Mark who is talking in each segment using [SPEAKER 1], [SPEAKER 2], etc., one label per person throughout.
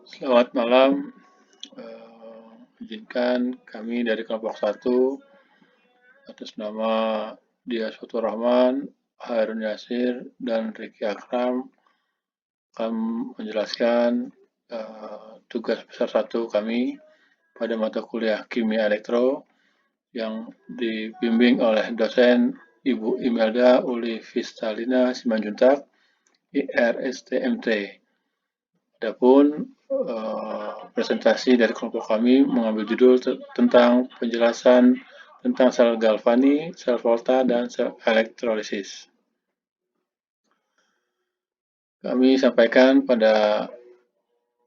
[SPEAKER 1] Selamat malam. Izinkan kami dari kelompok 1 atas nama Dias Fatur Rahman, Harun Yasir, dan Riki Akram akan menjelaskan tugas besar 1 kami pada mata kuliah Kimia Elektro yang dibimbing oleh dosen Ibu Imelda Uli Vistalina Simanjuntak, IRSTMT. Adapun presentasi dari kelompok kami mengambil judul tentang penjelasan tentang sel galvani, sel volta, dan sel elektrolisis. Kami sampaikan pada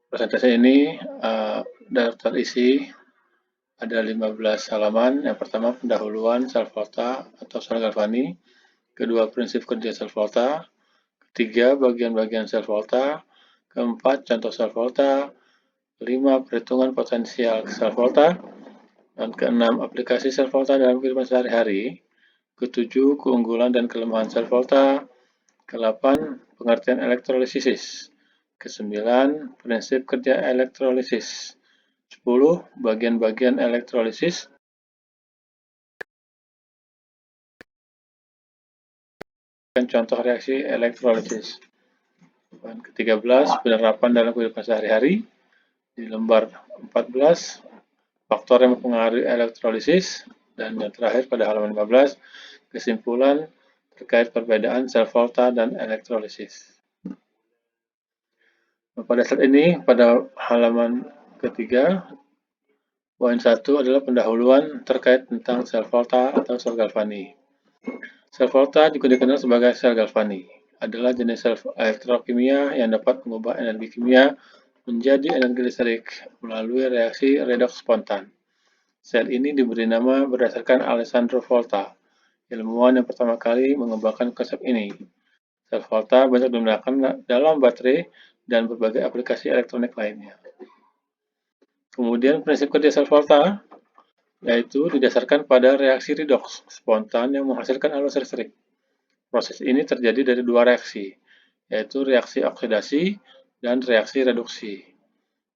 [SPEAKER 1] presentasi ini daftar isi ada 15 halaman. Yang pertama pendahuluan sel volta atau sel galvani, kedua prinsip kerja sel volta, ketiga bagian-bagian sel volta, keempat contoh sel volta, 5 perhitungan potensial sel volta, dan keenam aplikasi sel volta dalam kehidupan sehari-hari, ketujuh keunggulan dan kelemahan sel volta, ke-8 pengertian elektrolisis, ke-9 prinsip kerja elektrolisis, 10 bagian-bagian elektrolisis, dan contoh reaksi elektrolisis. Dan ke-13 penerapan dalam kehidupan sehari-hari. Di lembar 14 faktor yang mempengaruhi elektrolisis, dan yang terakhir pada halaman 15 kesimpulan terkait perbedaan sel volta dan elektrolisis. Nah, pada saat ini pada halaman ketiga poin 1 adalah pendahuluan terkait tentang sel volta atau sel galvani. Sel volta juga dikenal sebagai sel galvani, adalah jenis sel elektrokimia yang dapat mengubah energi kimia menjadi energi listrik melalui reaksi redoks spontan. Sel ini diberi nama berdasarkan Alessandro Volta, ilmuwan yang pertama kali mengembangkan konsep ini. Sel volta banyak digunakan dalam baterai dan berbagai aplikasi elektronik lainnya. Kemudian prinsip kerja sel volta yaitu didasarkan pada reaksi redoks spontan yang menghasilkan arus listrik. Proses ini terjadi dari dua reaksi, yaitu reaksi oksidasi dan reaksi reduksi.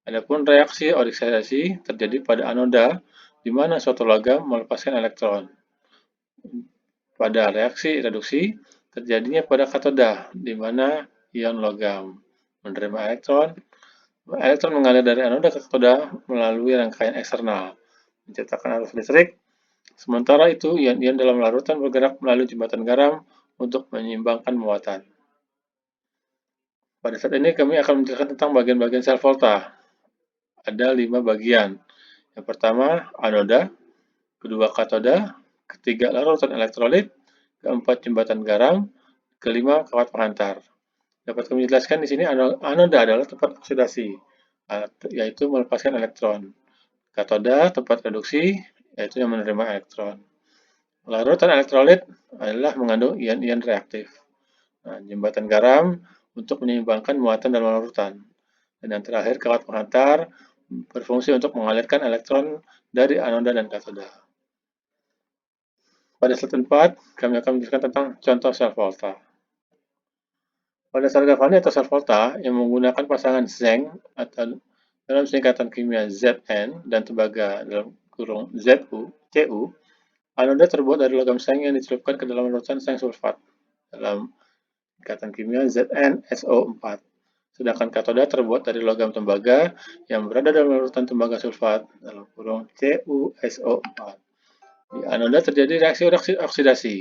[SPEAKER 1] Adapun reaksi oksidasi terjadi pada anoda, di mana suatu logam melepaskan elektron. Pada reaksi reduksi terjadinya pada katoda, di mana ion logam menerima elektron. Elektron mengalir dari anoda ke katoda melalui rangkaian eksternal, menciptakan arus listrik. Sementara itu, ion-ion dalam larutan bergerak melalui jembatan garam untuk menyeimbangkan muatan. Pada saat ini kami akan menjelaskan tentang bagian-bagian sel volta. Ada 5 bagian. Yang pertama, anoda, kedua katoda, ketiga larutan elektrolit, keempat jembatan garam, kelima kawat penghantar. Dapat kami jelaskan di sini anoda adalah tempat oksidasi, yaitu melepaskan elektron. Katoda tempat reduksi, yaitu yang menerima elektron. Larutan elektrolit adalah mengandung ion-ion reaktif. Nah, jembatan garam untuk menyeimbangkan muatan dalam larutan. Dan yang terakhir, kawat penghantar berfungsi untuk mengalirkan elektron dari anoda dan katoda. Pada slide 4, kami akan menjelaskan tentang contoh sel volta. Pada sel galvani atau sel volta yang menggunakan pasangan Zeng atau dalam singkatan kimia Zn dan tembaga dalam kurung Zu, Cu, anoda terbuat dari logam seng yang dicelupkan ke dalam larutan seng sulfat dalam singkatan kimia ZnSO4. Sedangkan katoda terbuat dari logam tembaga yang berada dalam larutan tembaga sulfat dalam kurung CuSO4. Di anoda terjadi reaksi oksidasi,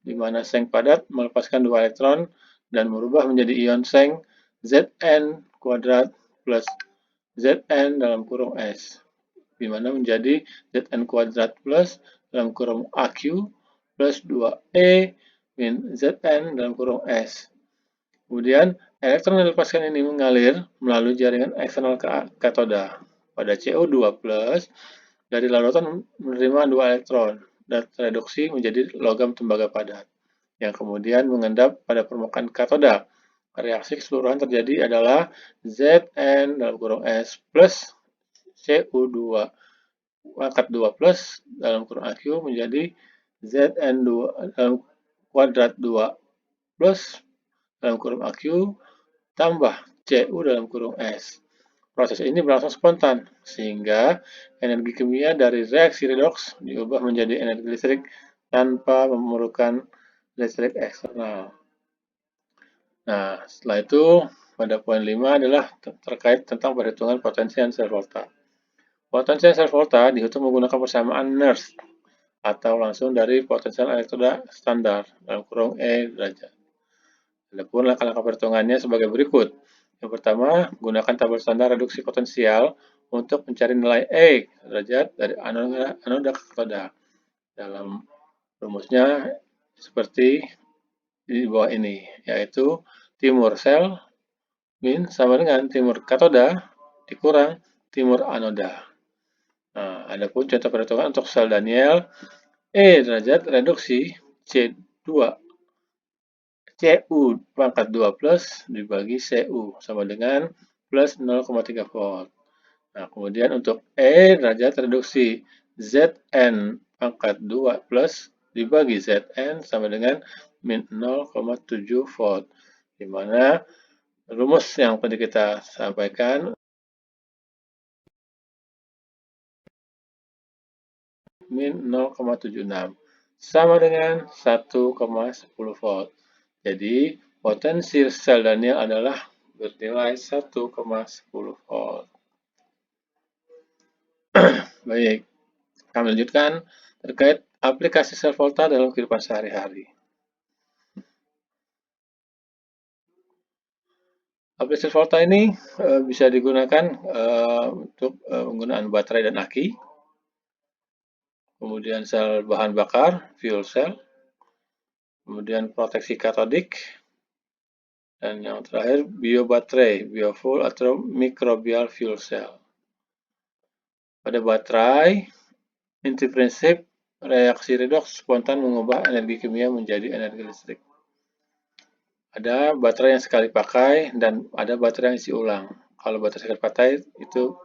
[SPEAKER 1] di mana seng padat melepaskan 2 elektron dan merubah menjadi ion seng Zn kuadrat plus Zn dalam kurung S, di mana menjadi Zn kuadrat plus dalam kurung Aq plus 2E min Zn dalam kurung S. Kemudian, elektron yang dilepaskan ini mengalir melalui jaringan eksternal ke katoda. Pada CO2+, dari larutan menerima 2 elektron dan tereduksi menjadi logam tembaga padat, yang kemudian mengendap pada permukaan katoda. Reaksi keseluruhan terjadi adalah Zn dalam kurung S plus Cu2 pangkat 2 plus dalam kurung Aq menjadi Zn2 dalam kuadrat 2 plus dalam kurung Aq tambah Cu dalam kurung S. Proses ini berlangsung spontan, sehingga energi kimia dari reaksi redoks diubah menjadi energi listrik tanpa memerlukan listrik eksternal. Nah, setelah itu, pada poin 5 adalah terkait tentang perhitungan potensial sel volta. Potensial sel volta dihitung menggunakan persamaan Nernst, atau langsung dari potensial elektroda standar dalam kurung E derajat. Adapun langkah-langkah perhitungannya sebagai berikut. Yang pertama, gunakan tabel standar reduksi potensial untuk mencari nilai E derajat dari anoda ke katoda. Dalam rumusnya seperti di bawah ini, yaitu timur sel min sama dengan timur katoda dikurang timur anoda. Nah, adapun contoh perhitungan untuk sel Daniell, E derajat reduksi C2 Cu pangkat 2 plus dibagi Cu sama dengan plus 0,3 volt. Nah, kemudian untuk E derajat reduksi Zn pangkat 2 plus dibagi Zn sama dengan min 0,7 volt. Di mana rumus yang tadi kita sampaikan min 0,76 sama dengan 1,10 volt. Jadi, potensi sel Daniell adalah bernilai 1,10 volt. Baik, kami lanjutkan terkait aplikasi sel volta dalam kehidupan sehari-hari. Aplikasi sel volta ini bisa digunakan untuk penggunaan baterai dan aki, kemudian sel bahan bakar, fuel cell, kemudian proteksi katodik, dan yang terakhir biobaterai, biofuel atau microbial fuel cell. Pada baterai, inti prinsip reaksi redoks spontan mengubah energi kimia menjadi energi listrik. Ada baterai yang sekali pakai dan ada baterai yang isi ulang. Kalau baterai sekali pakai itu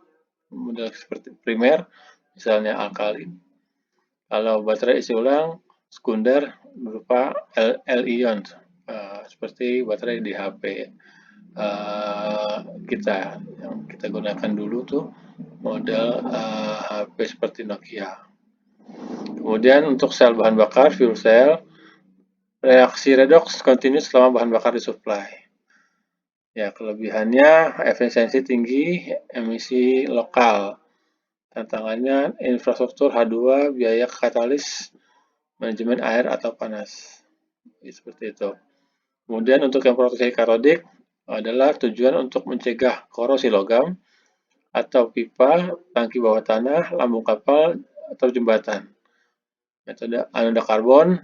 [SPEAKER 1] model seperti primer, misalnya alkalin. Kalau baterai isi ulang, sekunder berupa L-ion, seperti baterai di HP kita yang kita gunakan dulu tuh model HP seperti Nokia. Kemudian untuk sel bahan bakar, fuel cell, reaksi redoks kontinu selama bahan bakar disuplai. Ya, kelebihannya efisiensi tinggi, emisi lokal. Tantangannya infrastruktur H2, biaya katalis, manajemen air atau panas. Seperti itu. Kemudian untuk yang proteksi katodik adalah tujuan untuk mencegah korosi logam atau pipa, tangki bawah tanah, lambung kapal, atau jembatan. Metode anoda karbon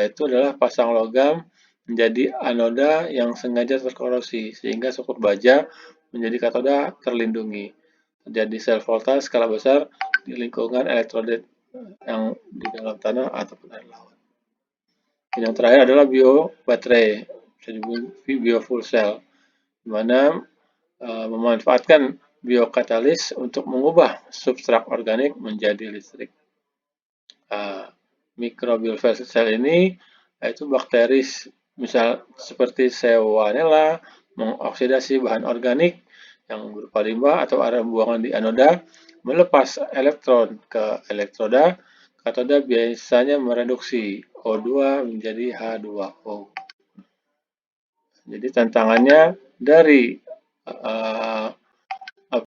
[SPEAKER 1] itu adalah pasang logam menjadi anoda yang sengaja terkorosi sehingga struktur baja menjadi katoda terlindungi. Terjadi sel volta skala besar di lingkungan elektrolit yang di dalam tanah ataupun air laut. Dan yang terakhir adalah biobaterai, bisa disebut biofuel cell, di mana memanfaatkan biokatalis untuk mengubah substrat organik menjadi listrik. Microbial fuel cell ini yaitu bakteri misal seperti Salmonella mengoksidasi bahan organik yang berupa limbah atau area buangan di anoda, melepas elektron ke elektroda. Katoda biasanya mereduksi O2 menjadi H2O. Jadi tantangannya dari